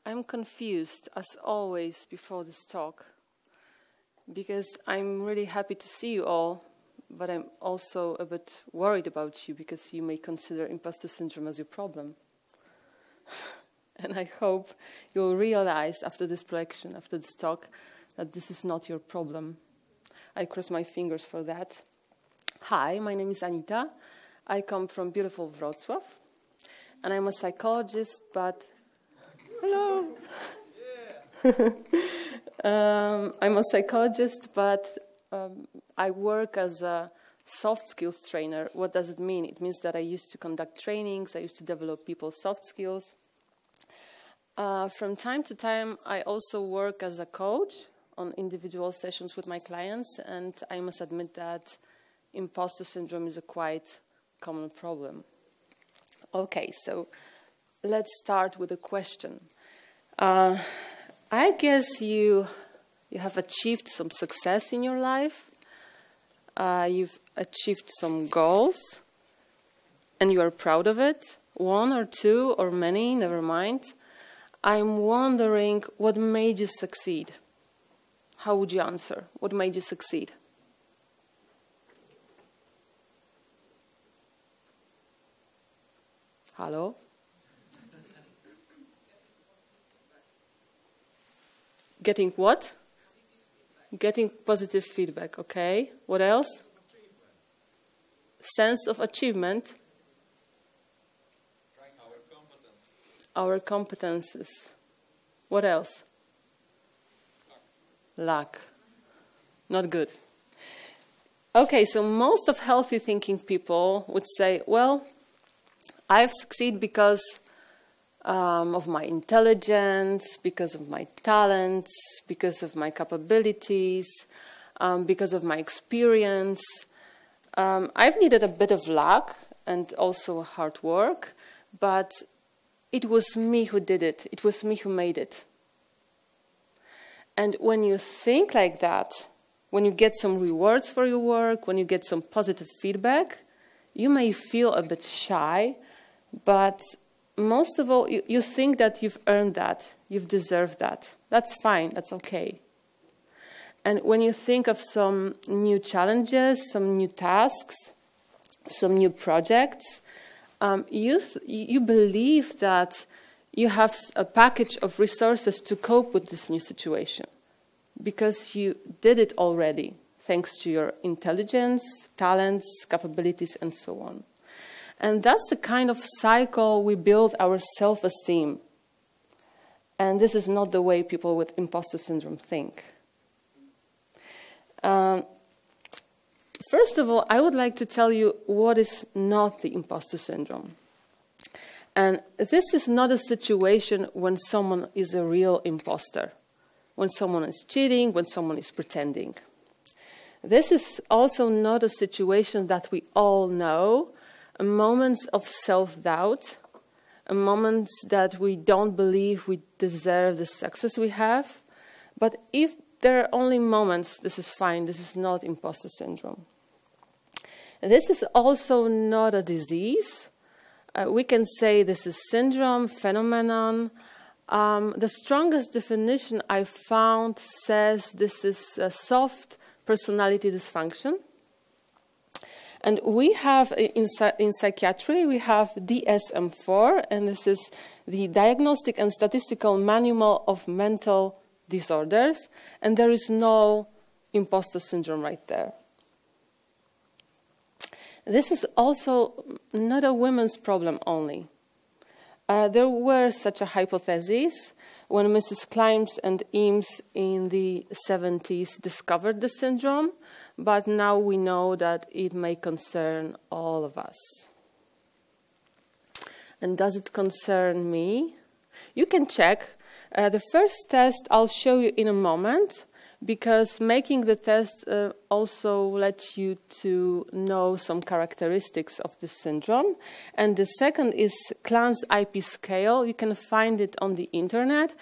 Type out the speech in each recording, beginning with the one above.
I'm confused, as always, before this talk, because I'm really happy to see you all, but I'm also a bit worried about you because you may consider imposter syndrome as your problem. And I hope you'll realize after this prelection, after this talk, that this is not your problem. I cross my fingers for that. Hi, my name is Anita. I come from beautiful Wrocław, and I'm a psychologist, but... Hello! I'm a psychologist, but I work as a soft skills trainer. What does it mean? It means that I used to conduct trainings, I used to develop people's soft skills. From time to time, I also work as a coach on individual sessions with my clients, and I must admit that imposter syndrome is a quite common problem. Okay, so let's start with a question. I guess you have achieved some success in your life. You've achieved some goals, and you are proud of it. One or two or many, never mind. I'm wondering what made you succeed. How would you answer? What made you succeed? Hello? Getting what? Getting positive feedback, okay. What else? Sense of achievement. Our competences. What else? Luck. Not good. Okay, so most of healthy thinking people would say, well, I've succeeded because of my intelligence, because of my talents, because of my capabilities, because of my experience. I've needed a bit of luck and also hard work, but it was me who did it. It was me who made it. And when you think like that, when you get some rewards for your work, when you get some positive feedback, you may feel a bit shy, but most of all, you think that you've earned that, you've deserved that. That's fine, that's okay. And when you think of some new challenges, some new tasks, some new projects, you believe that you have a package of resources to cope with this new situation because you did it already, thanks to your intelligence, talents, capabilities, and so on. And that's the kind of cycle we build our self-esteem. And this is not the way people with imposter syndrome think. First of all, I would like to tell you what is not the imposter syndrome. And this is not a situation when someone is a real imposter, when someone is cheating, when someone is pretending. This is also not a situation that we all know, moments of self-doubt, moments that we don't believe we deserve the success we have. But if there are only moments, this is fine. This is not imposter syndrome. This is also not a disease. We can say this is syndrome, phenomenon. The strongest definition I found says this is a soft personality dysfunction. And we have, in psychiatry, we have DSM-4, and this is the Diagnostic and Statistical Manual of Mental Disorders, and there is no imposter syndrome right there. This is also not a women's problem only. There were such a hypothesis when Mrs. Klimes and Eames in the 70s discovered the syndrome, but now we know that it may concern all of us. And does it concern me? You can check. The first test I'll show you in a moment, because making the test also lets you to know some characteristics of the syndrome. And the second is Clan's IP scale. You can find it on the internet.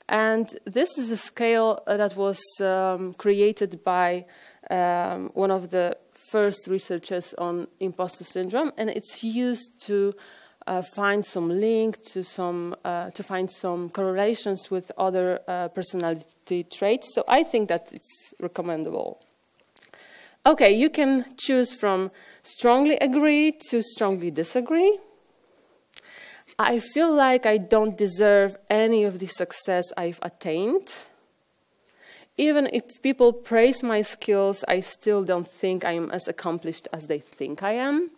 And this is a scale that was created by one of the first researchers on imposter syndrome, and it's used to find some link to find some correlations with other personality traits. So I think that it's recommendable. Okay, you can choose from strongly agree to strongly disagree. I feel like I don't deserve any of the success I've attained. Even if people praise my skills, I still don't think I am as accomplished as they think I am.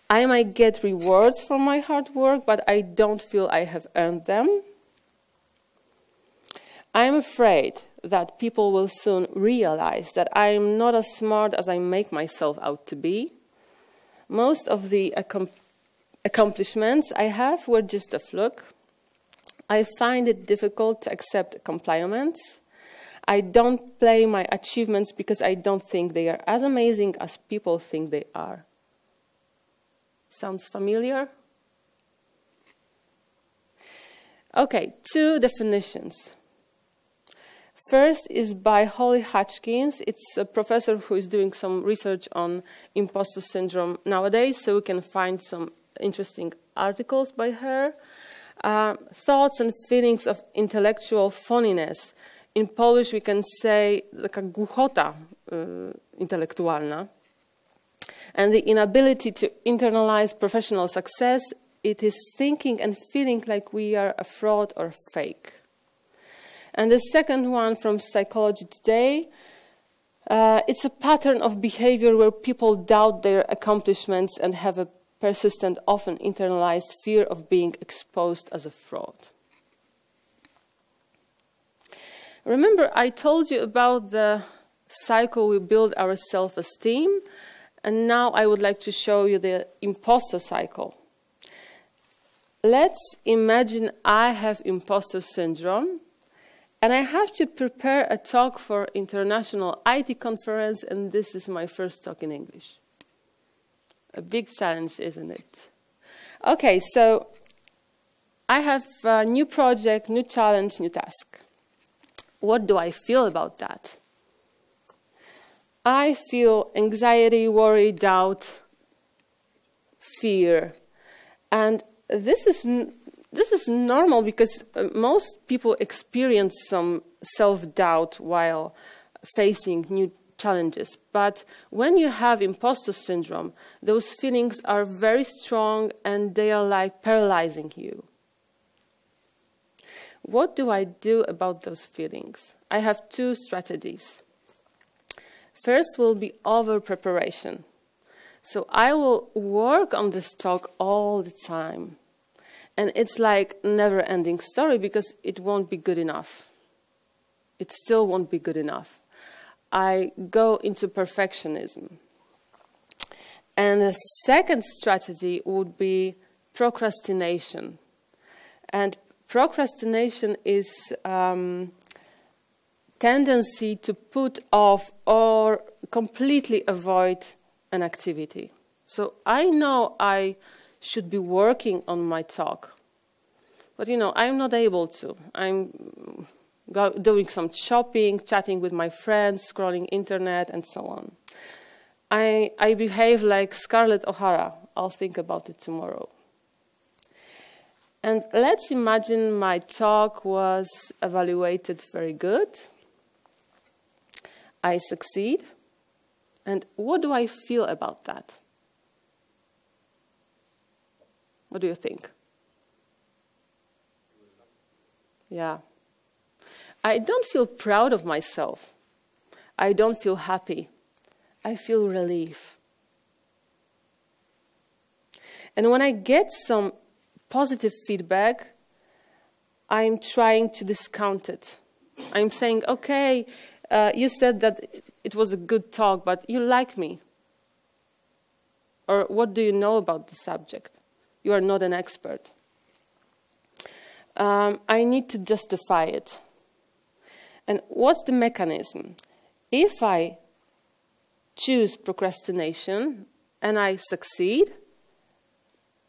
I might get rewards for my hard work, but I don't feel I have earned them. I am afraid that people will soon realize that I am not as smart as I make myself out to be. Most of the accomplishments I have were just a fluke. I find it difficult to accept compliments. I don't play my achievements because I don't think they are as amazing as people think they are. Sounds familiar? Okay, 2 definitions. First is by Holly Hutchins. It's a professor who is doing some research on imposter syndrome nowadays, so we can find some interesting articles by her. Thoughts and feelings of intellectual phoniness. In Polish we can say taka głuchota intelektualna. And the inability to internalize professional success, it is thinking and feeling like we are a fraud or fake. And the second one from Psychology Today, it's a pattern of behavior where people doubt their accomplishments and have a persistent, often internalized fear of being exposed as a fraud. Remember, I told you about the cycle we build our self-esteem, and now I would like to show you the imposter cycle. Let's imagine I have imposter syndrome, and I have to prepare a talk for international IT conference, and this is my first talk in English. A big challenge, isn't it? Okay, so I have a new project, new challenge, new task. What do I feel about that? I feel anxiety, worry, doubt, fear. And this is normal because most people experience some self-doubt while facing new challenges. But when you have imposter syndrome, those feelings are very strong and they are like paralyzing you. What do I do about those feelings? I have 2 strategies. First will be over-preparation. So I will work on this talk all the time. And it's like a never-ending story because it won't be good enough. It still won't be good enough. I go into perfectionism. And the second strategy would be procrastination. And procrastination is tendency to put off or completely avoid an activity. So I know I should be working on my talk, but I'm not able to. I'm doing some shopping, chatting with my friends, scrolling internet, and so on. I behave like Scarlett O'Hara. I'll think about it tomorrow. And let's imagine my talk was evaluated very good. I succeed. And what do I feel about that? What do you think? Yeah. I don't feel proud of myself. I don't feel happy. I feel relief. And when I get some positive feedback, I'm trying to discount it. I'm saying, okay, you said that it was a good talk, but you like me. Or what do you know about the subject? You are not an expert. I need to justify it. And what's the mechanism? If I choose procrastination and I succeed,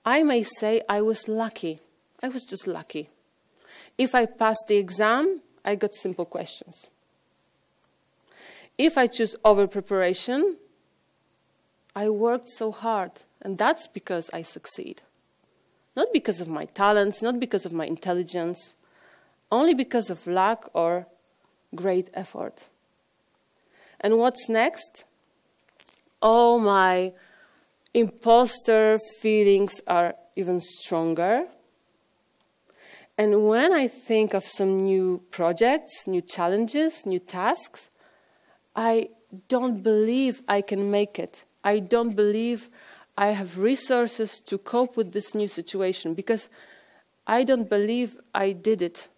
I may say I was lucky. I was just lucky. If I passed the exam, I got simple questions. If I choose over-preparation, I worked so hard, and that's because I succeed. Not because of my talents, not because of my intelligence, only because of luck or great effort. And what's next? Oh, my imposter feelings are even stronger. And when I think of some new projects, new challenges, new tasks, I don't believe I can make it. I don't believe I have resources to cope with this new situation because I don't believe I did it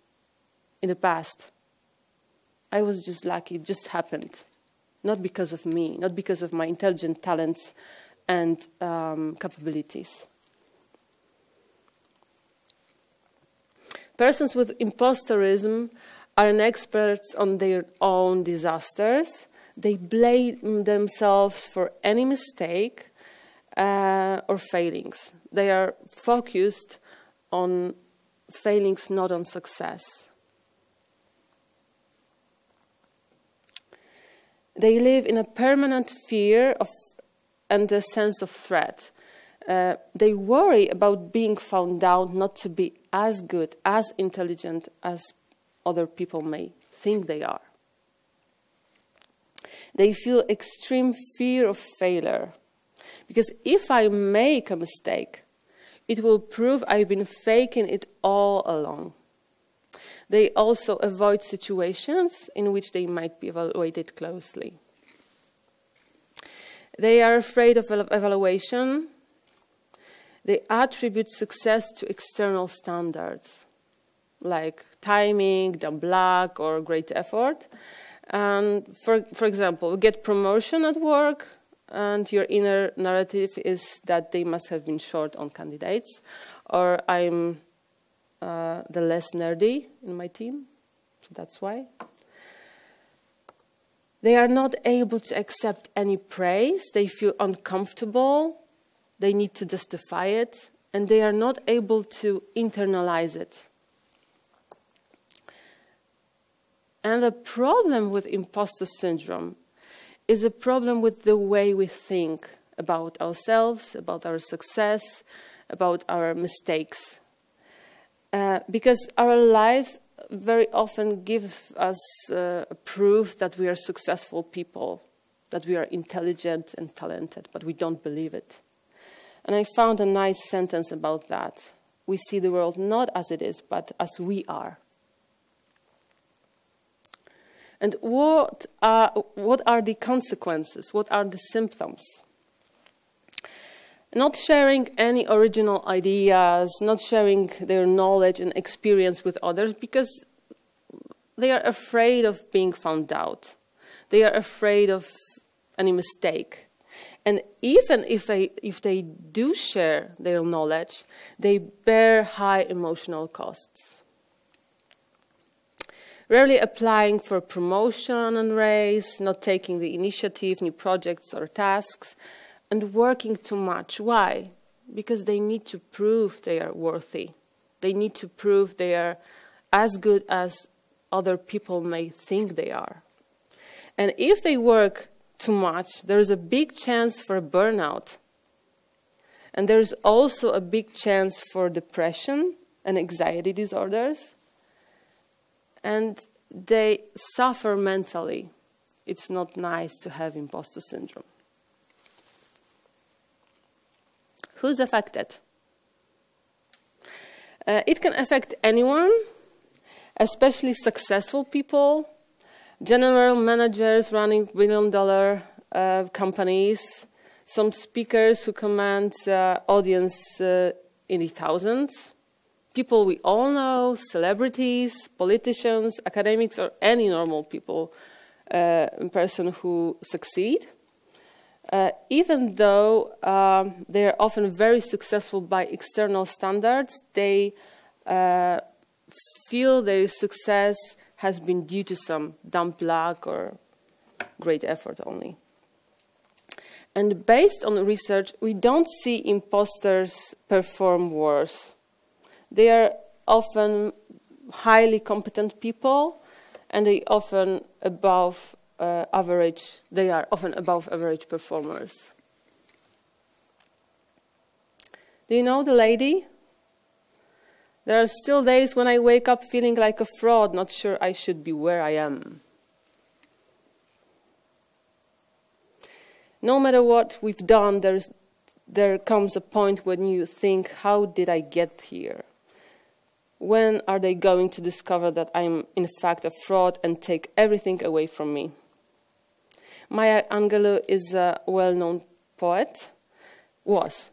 in the past. I was just lucky, it just happened. Not because of me, not because of my intelligent talents and capabilities. Persons with imposterism are an experts on their own disasters. They blame themselves for any mistake or failings. They are focused on failings, not on success. They live in a permanent fear of and a sense of threat. They worry about being found out not to be as good, as intelligent as other people may think they are. They feel extreme fear of failure. Because if I make a mistake, it will prove I've been faking it all along. They also avoid situations in which they might be evaluated closely. They are afraid of evaluation. They attribute success to external standards, like timing, dumb luck, or great effort. And for example, you get promotion at work, and your inner narrative is that they must have been short on candidates, or I'm the less nerdy in my team, so that's why. They are not able to accept any praise. They feel uncomfortable. They need to justify it, and they are not able to internalize it. And the problem with imposter syndrome is a problem with the way we think about ourselves, about our success, about our mistakes. Because our lives very often give us proof that we are successful people, that we are intelligent and talented, but we don't believe it. And I found a nice sentence about that. We see the world not as it is, but as we are. And what are the consequences? What are the symptoms? Not sharing any original ideas, not sharing their knowledge and experience with others because they are afraid of being found out. They are afraid of any mistake. And even if they do share their knowledge, they bear high emotional costs. Rarely applying for promotion and raise, not taking the initiative, new projects or tasks, and working too much. Why? Because they need to prove they are worthy. They need to prove they are as good as other people may think they are. And if they work too much, there is a big chance for burnout. And there is also a big chance for depression and anxiety disorders. And they suffer mentally. It's not nice to have imposter syndrome. Who's affected? It can affect anyone, especially successful people, general managers running billion-dollar companies, some speakers who command audience in the thousands, people we all know, celebrities, politicians, academics, or any normal people, person who succeed. Even though they are often very successful by external standards, they feel their success has been due to some dumb luck or great effort only. And based on research, we don't see imposters perform worse. They are often highly competent people, and they often above average. They are often above average performers. Do you know the lady There are still days when I wake up feeling like a fraud, not sure I should be where I am. No matter what we've done, there comes a point when you think, how did I get here? When are they going to discover that I'm in fact a fraud and take everything away from me? Maya Angelou is a well-known poet. Was.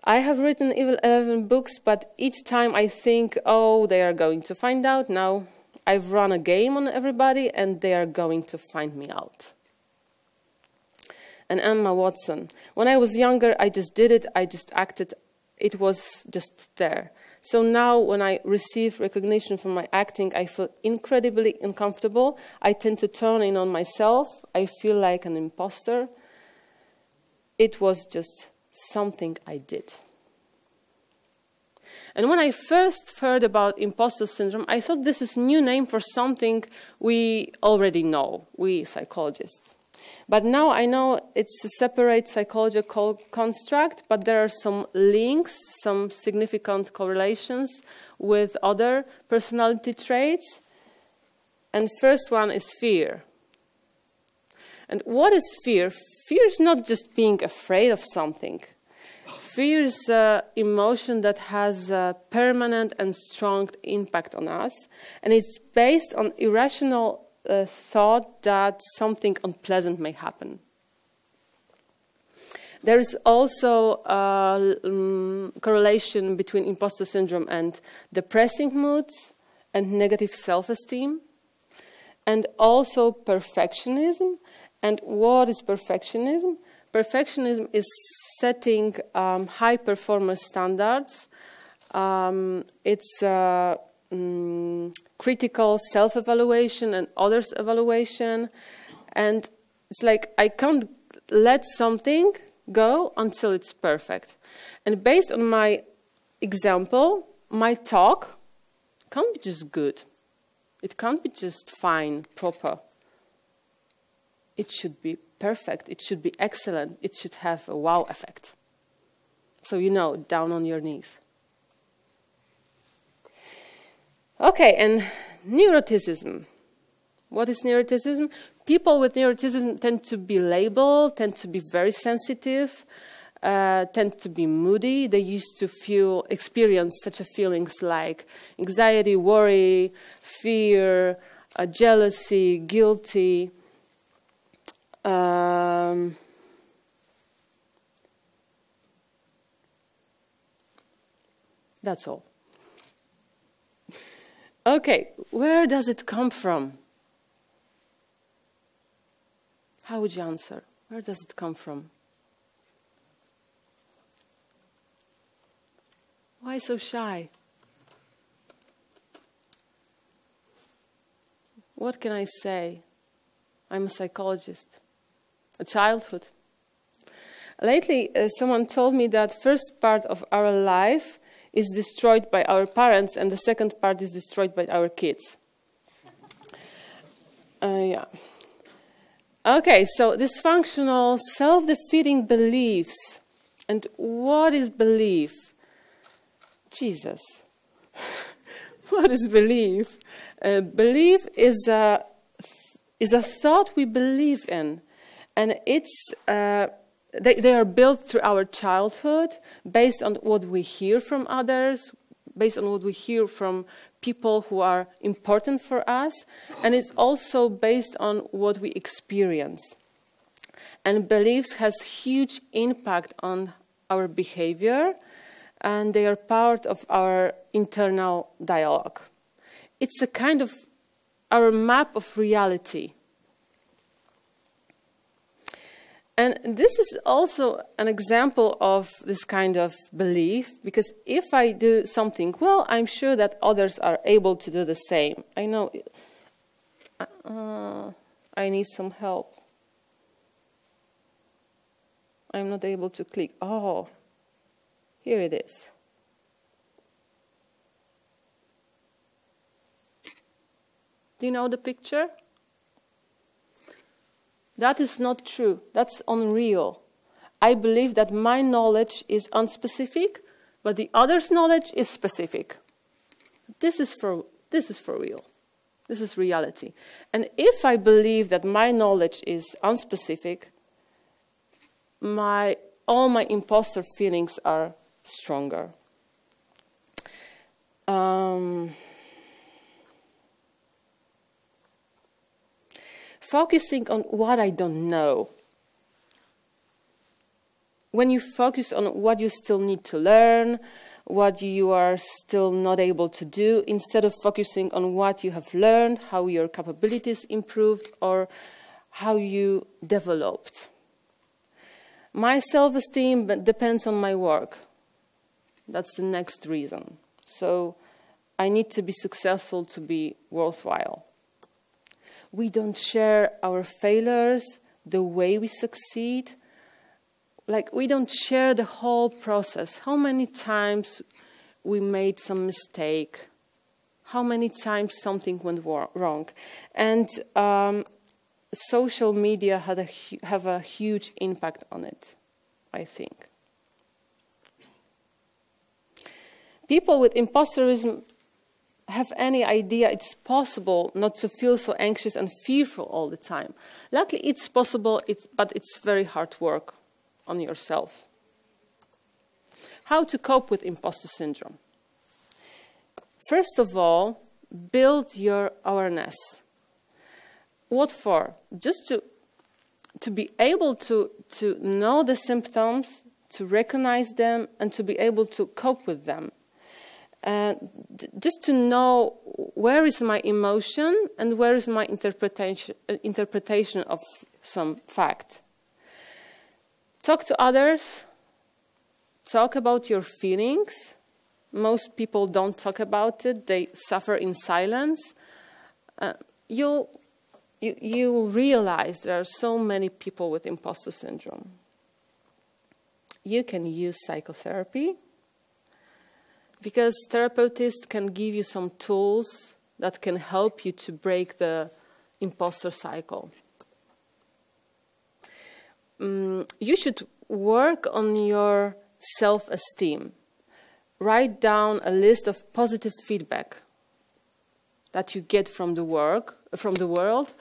I have written 11 books, but each time I think, oh, they are going to find out. Now I've run a game on everybody and they are going to find me out. And Emma Watson. When I was younger, I just did it, I just acted. It was just there. So now when I receive recognition for my acting, I feel incredibly uncomfortable. I tend to turn in on myself. I feel like an imposter. It was just something I did. And when I first heard about imposter syndrome, I thought this is a new name for something we already know, we psychologists. But now I know it's a separate psychological construct, but there are some links, some significant correlations with other personality traits. And first one is fear. And what is fear? Fear is not just being afraid of something. Fear is an emotion that has a permanent and strong impact on us. And it's based on irrational thought that something unpleasant may happen. There is also a correlation between imposter syndrome and depressing moods and negative self-esteem, and also perfectionism. And what is perfectionism? Perfectionism is setting high performance standards. It's critical self-evaluation and others' evaluation. And it's like I can't let something go until it's perfect. And based on my example, my talk can't be just good. It can't be just fine, proper. It should be perfect. It should be excellent. It should have a wow effect. So you know, down on your knees. Okay, and neuroticism. What is neuroticism? People with neuroticism tend to be labeled, tend to be very sensitive, tend to be moody. They used to experience such feelings like anxiety, worry, fear, jealousy, guilty. That's all. Okay, where does it come from? How would you answer? Where does it come from? Why so shy? What can I say? I'm a psychologist. A childhood. Lately, someone told me that first part of our life is destroyed by our parents and the second part is destroyed by our kids. Yeah. Okay, so dysfunctional, self-defeating beliefs. And what is belief? Jesus. What is belief? Belief is a thought we believe in. And it's, they are built through our childhood, based on what we hear from others, based on what we hear from people who are important for us, and it's also based on what we experience. And beliefs has huge impact on our behavior, and they are part of our internal dialogue. It's a kind of our map of reality. And this is also an example of this kind of belief, because if I do something well, I'm sure that others are able to do the same. I know I need some help. I'm not able to click. Oh, here it is. Do you know the picture? That is not true. That's unreal. I believe that my knowledge is unspecific, but the other's knowledge is specific. this is for real. This is reality. And if I believe that my knowledge is unspecific, all my imposter feelings are stronger. Focusing on what I don't know. When you focus on what you still need to learn, what you are still not able to do, instead of focusing on what you have learned, how your capabilities improved, or how you developed. My self-esteem depends on my work. That's the next reason. So I need to be successful to be worthwhile. We don't share our failures, the way we succeed. Like, we don't share the whole process. How many times we made some mistake? How many times something went wrong? And social media have a huge impact on it, I think. People with imposterism have any idea it's possible not to feel so anxious and fearful all the time. Luckily, it's possible, but it's very hard work on yourself. How to cope with imposter syndrome? First of all, build your awareness. What for? Just to be able to know the symptoms, to recognize them, and to be able to cope with them. Just to know where is my emotion and where is my interpretation of some fact. Talk to others. Talk about your feelings. Most people don't talk about it. They suffer in silence. You'll realize there are so many people with imposter syndrome. You can use psychotherapy, because therapists can give you some tools that can help you to break the imposter cycle. You should work on your self-esteem. Write down a list of positive feedback that you get from the world.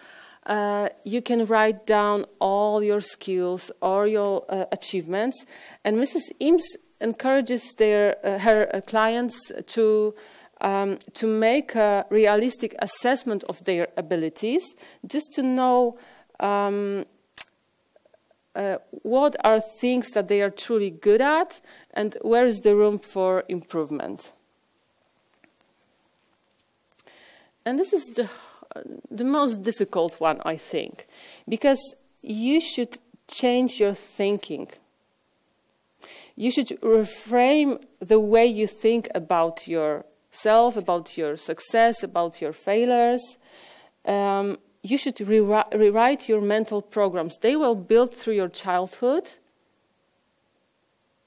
You can write down all your skills, all your achievements. And Mrs. Eames encourages her clients to make a realistic assessment of their abilities, just to know what are things that they are truly good at and where is the room for improvement. And this is the most difficult one, I think, because you should change your thinking. You should reframe the way you think about yourself, about your success, about your failures. You should rewrite your mental programs. They were built through your childhood,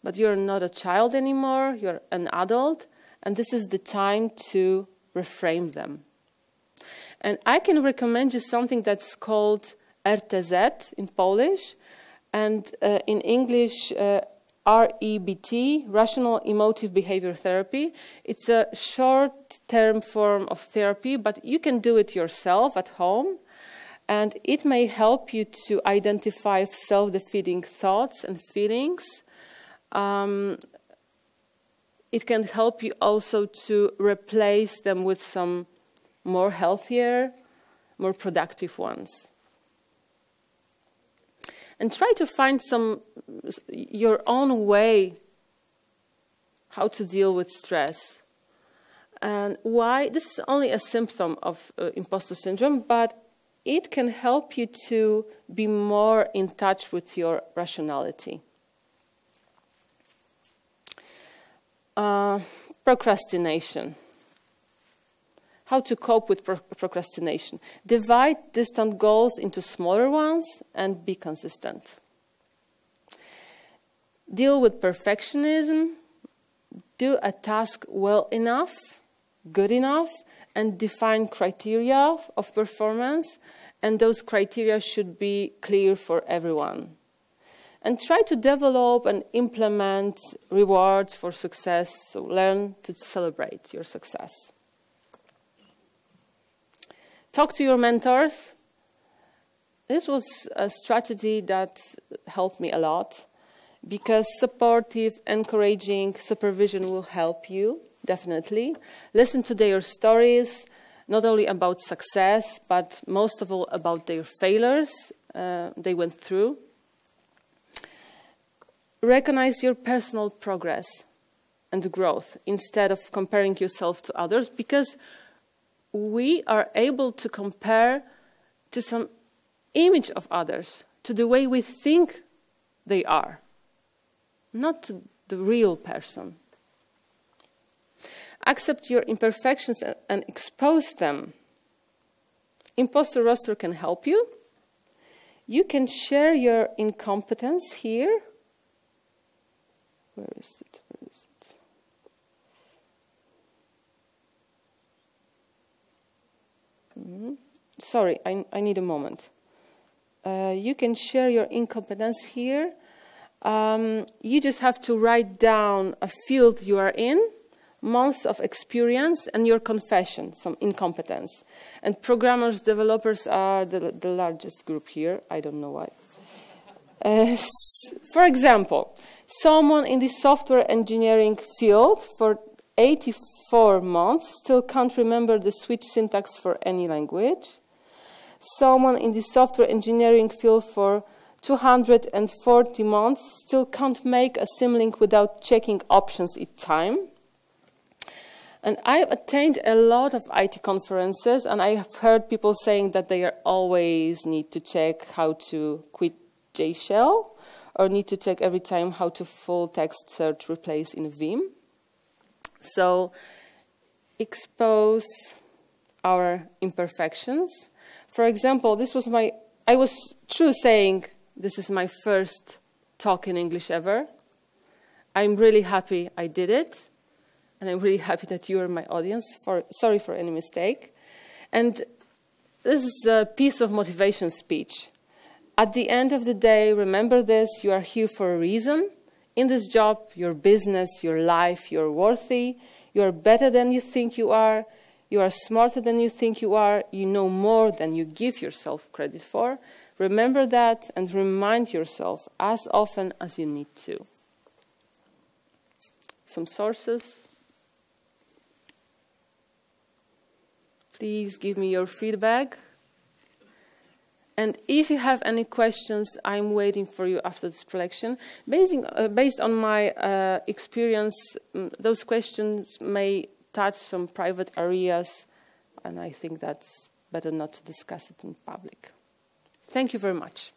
but you're not a child anymore, you're an adult, and this is the time to reframe them. And I can recommend you something that's called RTZ in Polish, and in English, REBT, Rational Emotive Behavior Therapy. It's a short-term form of therapy, but you can do it yourself at home. And it may help you to identify self-defeating thoughts and feelings. It can help you also to replace them with some more healthier, more productive ones. And try to find your own way how to deal with stress. And why? This is only a symptom of imposter syndrome, but it can help you to be more in touch with your rationality. Procrastination. How to cope with procrastination. Divide distant goals into smaller ones and be consistent. Deal with perfectionism. Do a task well enough, good enough, and define criteria of performance. And those criteria should be clear for everyone. And try to develop and implement rewards for success. So learn to celebrate your success. Talk to your mentors. This was a strategy that helped me a lot, because supportive, encouraging supervision will help you, definitely. Listen to their stories, not only about success, but most of all about their failures they went through. Recognize your personal progress and growth instead of comparing yourself to others, because we are able to compare to some image of others, to the way we think they are, not to the real person. Accept your imperfections and expose them. Imposter roster can help you. You can share your incompetence here. Where is it? Where is it? Sorry, I need a moment. You can share your incompetence here. You just have to write down a field you are in, months of experience, and your confession, some incompetence. And programmers, developers are the largest group here. I don't know why. For example, someone in the software engineering field for 84 months still can't remember the switch syntax for any language. Someone in the software engineering field for 240 months still can't make a symlink without checking options each time. And I've attended a lot of IT conferences, and I have heard people saying that they always need to check how to quit JShell, or need to check every time how to full text search replace in Vim. So expose our imperfections. For example, I was true saying this is my first talk in English ever. I'm really happy I did it. And I'm really happy that you are my audience. Sorry for any mistake. And this is a piece of motivation speech. At the end of the day, remember this, you are here for a reason. In this job, your business, your life, you're worthy. You are better than you think you are. You are smarter than you think you are. You know more than you give yourself credit for. Remember that and remind yourself as often as you need to. Some sources. Please give me your feedback. And if you have any questions, I'm waiting for you after this prelection. Based on my experience, those questions may touch some private areas, and I think that's better not to discuss it in public. Thank you very much.